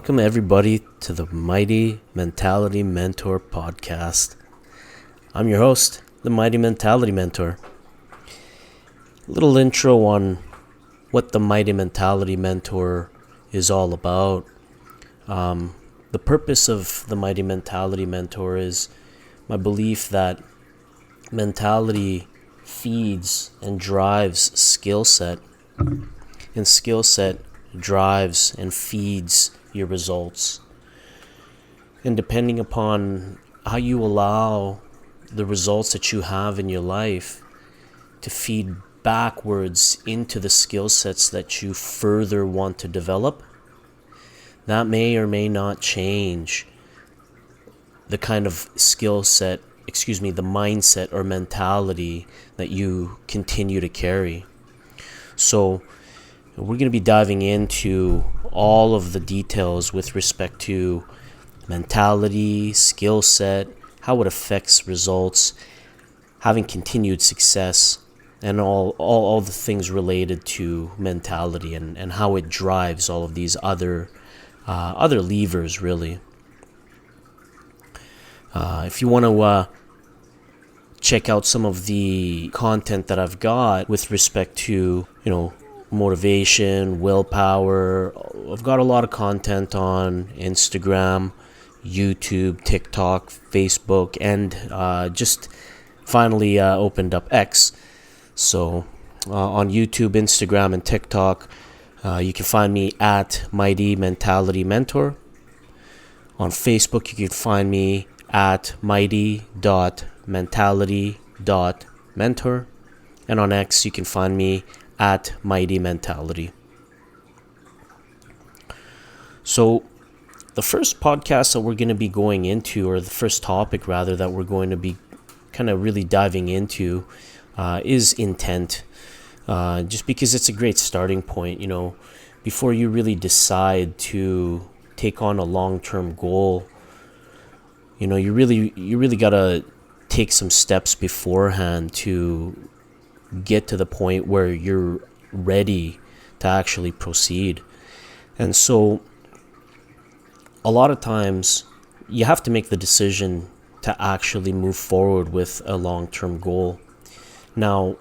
Welcome everybody to the Mighty Mentality Mentor podcast. I'm your host, the Mighty Mentality Mentor. A little intro on what the Mighty Mentality Mentor is all about. The purpose of the Mighty Mentality Mentor is my belief that mentality feeds and drives skill set, and skill set drives and feeds your results. And depending upon how you allow the results that you have in your life to feed backwards into the skill sets that you further want to develop, that may or may not change the kind of the mindset or mentality that you continue to carry. So we're going to be diving into all of the details with respect to mentality, skill set, how it affects results, having continued success, and all the things related to mentality and how it drives all of these other levers, really. If you want to check out some of the content that I've got with respect to, motivation, willpower, I've got a lot of content on Instagram, YouTube, TikTok, Facebook, and just finally opened up X. So on YouTube, Instagram, and TikTok, you can find me at Mighty Mentality Mentor. On Facebook, you can find me at mighty.mentality.mentor. And on X, you can find me at Mighty Mentality. So the first podcast that we're going to be going into, or the first topic rather, that we're going to be kind of really diving into is intent. Just because it's a great starting point, before you really decide to take on a long-term goal, you really got to take some steps beforehand to get to the point where you're ready to actually proceed. And so a lot of times you have to make the decision to actually move forward with a long-term goal. Now,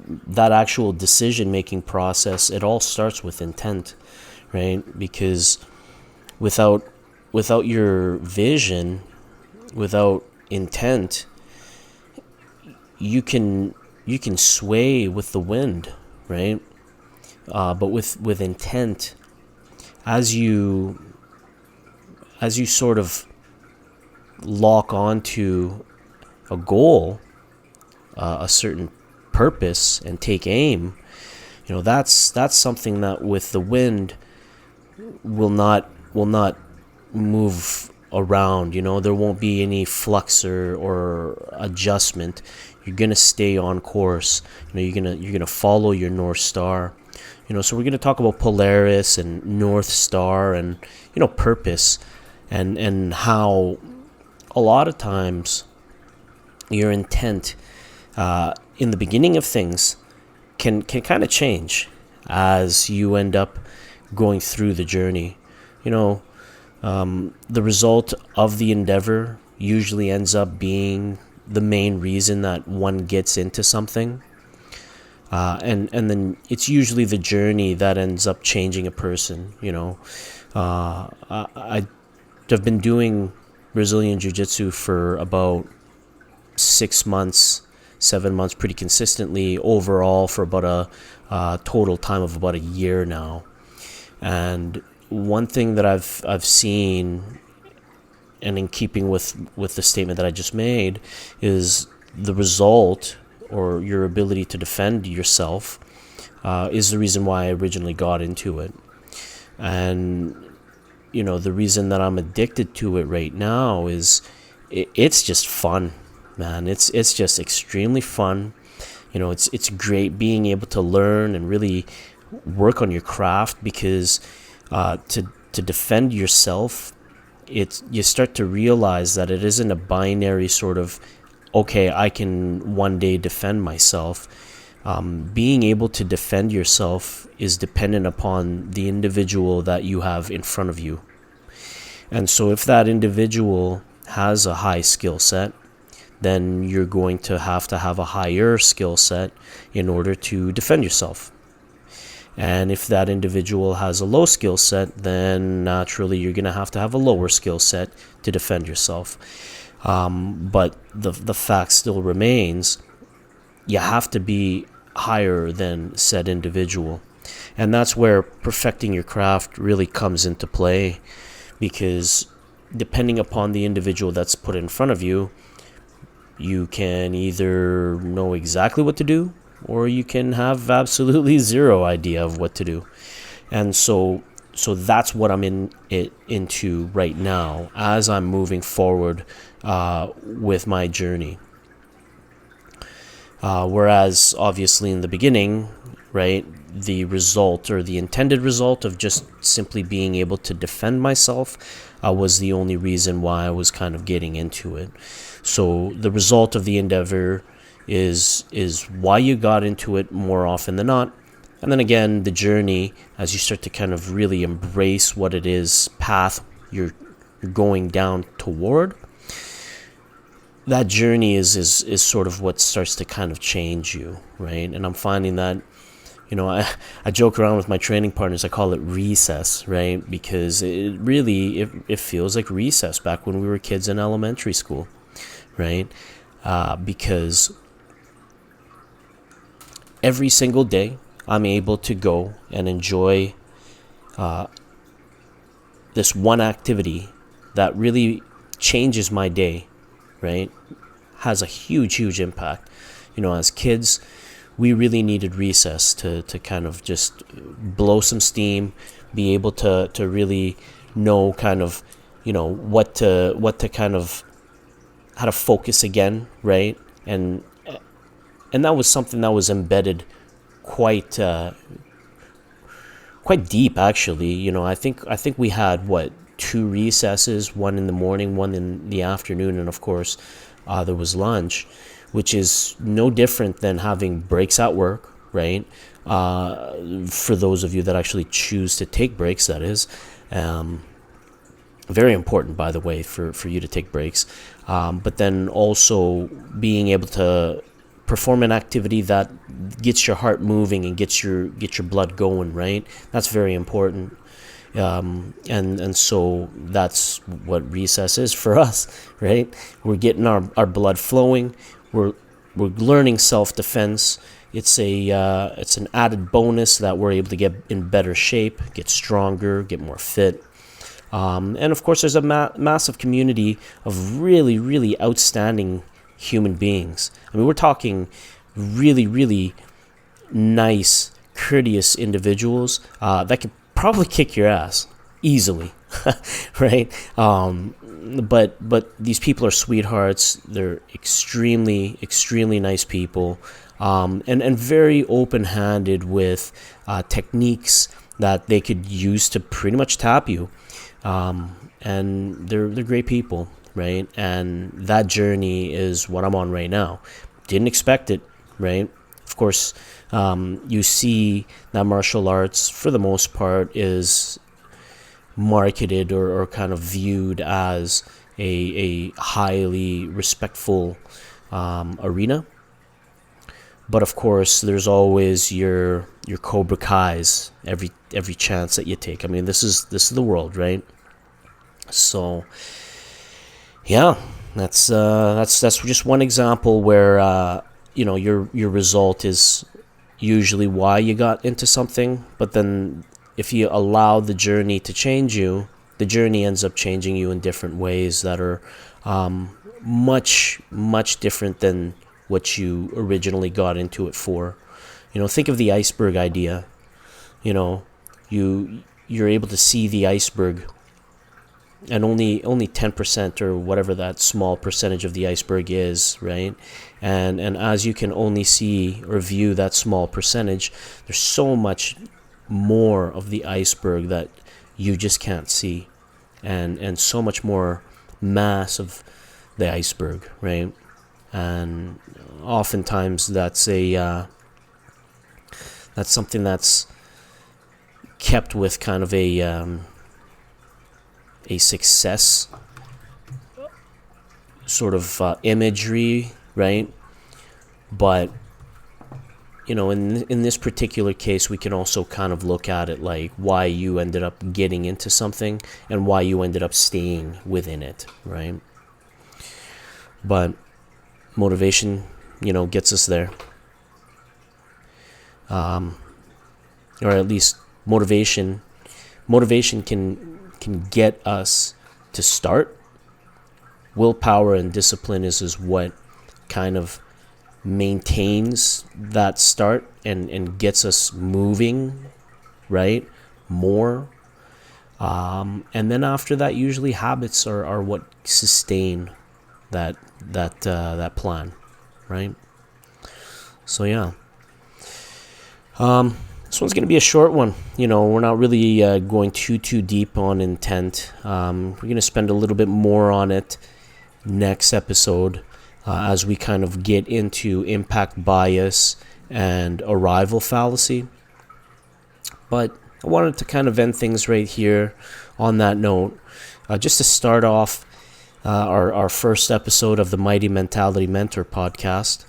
that actual decision-making process, it all starts with intent, right? Because without your vision, without intent, you can sway with the wind, right? But with intent, as you sort of lock onto a goal, a certain purpose, and take aim, that's something that with the wind will not move around. There won't be any flux or adjustment. You're gonna stay on course. You're gonna follow your North Star. So we're gonna talk about Polaris and North Star and purpose, and how a lot of times your intent in the beginning of things can kind of change as you end up going through the journey. The result of the endeavor usually ends up being the main reason that one gets into something. And then it's usually the journey that ends up changing a person. I've been doing Brazilian Jiu-Jitsu for about 7 months pretty consistently, overall for about a total time of about a year now. And one thing that I've seen, and in keeping with the statement that I just made, is the result, or your ability to defend yourself, is the reason why I originally got into it. And the reason that I'm addicted to it right now is it's just fun, man. It's just extremely fun. It's great being able to learn and really work on your craft, because to defend yourself, you start to realize that it isn't a binary sort of, okay, I can one day defend myself. being able to defend yourself is dependent upon the individual that you have in front of you. And so if that individual has a high skill set, then you're going to have a higher skill set in order to defend yourself. And if that individual has a low skill set, then naturally you're going to have a lower skill set to defend yourself. But the fact still remains, you have to be higher than said individual. And that's where perfecting your craft really comes into play, because depending upon the individual that's put in front of you, you can either know exactly what to do, or you can have absolutely zero idea of what to do. And so that's what I'm into right now as I'm moving forward with my journey. Whereas obviously in the beginning, right, the result or the intended result of just simply being able to defend myself was the only reason why I was kind of getting into it. So the result of the endeavor is why you got into it more often than not. And then again, the journey, as you start to kind of really embrace what it is, path you're going down toward, that journey is sort of what starts to kind of change you, right? And I'm finding that, I joke around with my training partners. I call it recess, right? Because it really feels like recess back when we were kids in elementary school, right? Because every single day I'm able to go and enjoy this one activity that really changes my day, right? Has a huge impact. As kids, we really needed recess to kind of just blow some steam, be able to really know kind of, what to kind of, how to focus again, right? And that was something that was embedded quite deep, actually. I think we had 2 recesses, one in the morning, one in the afternoon, and of course there was lunch, which is no different than having breaks at work, right? For those of you that actually choose to take breaks, that is. Very important, by the way, for you to take breaks. But then also being able to perform an activity that gets your heart moving and gets your blood going, right? That's very important. And so that's what recess is for us, right? We're getting our blood flowing. We're learning self-defense. It's an added bonus that we're able to get in better shape, get stronger, get more fit. And of course, there's a massive community of really, really outstanding human beings. I mean, we're talking really nice, courteous individuals that could probably kick your ass easily, right? But these people are sweethearts. They're extremely nice people, and very open-handed with techniques that they could use to pretty much tap you. And they're great people, right? And that journey is what I'm on right now. Didn't expect it, right? Of course, you see that martial arts, for the most part, is marketed or kind of viewed as a highly respectful arena. But of course, there's always your Cobra Kais every chance that you take. I mean, this is the world, right? So, yeah, that's just one example where your result is usually why you got into something. But then, if you allow the journey to change you, the journey ends up changing you in different ways that are much different than what you originally got into it for. Think of the iceberg idea. You're able to see the iceberg, and only 10% or whatever that small percentage of the iceberg is, right? And as you can only see or view that small percentage, there's so much more of the iceberg that you just can't see, and so much more mass of the iceberg, right? And oftentimes that's a That's something that's kept with kind of a success sort of imagery, right? But in this particular case, we can also kind of look at it like why you ended up getting into something and why you ended up staying within it, right? But motivation, gets us there. Or at least motivation can get us to start. Willpower and discipline is what kind of maintains that start and gets us moving, right? More. And then after that, usually habits are what sustain that plan, right? So yeah. This one's going to be a short one. We're not really going too deep on intent. We're going to spend a little bit more on it next episode as we kind of get into impact bias and arrival fallacy. But I wanted to kind of end things right here on that note. Just to start off our first episode of the Mighty Mentality Mentor podcast.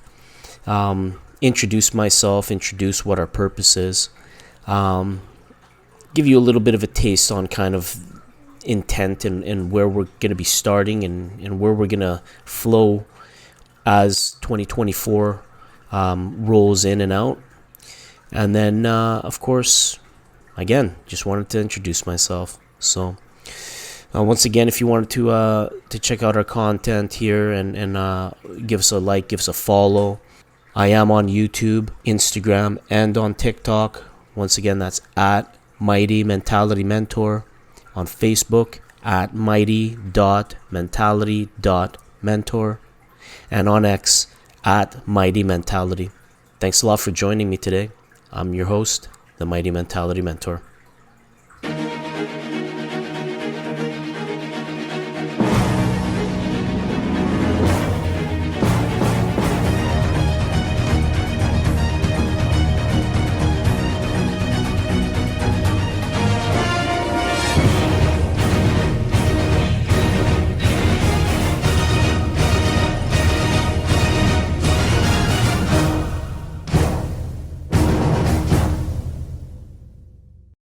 Introduce myself, introduce what our purpose is. Give you a little bit of a taste on kind of intent and where we're going to be starting and where we're going to flow as 2024 rolls in and out. And then, of course, again, just wanted to introduce myself. So, once again, if you wanted to check out our content here and give us a like, give us a follow. I am on YouTube, Instagram, and on TikTok. Once again, that's at Mighty Mentality Mentor. On Facebook, at mighty.mentality.mentor. And on X, at Mighty Mentality. Thanks a lot for joining me today. I'm your host, the Mighty Mentality Mentor.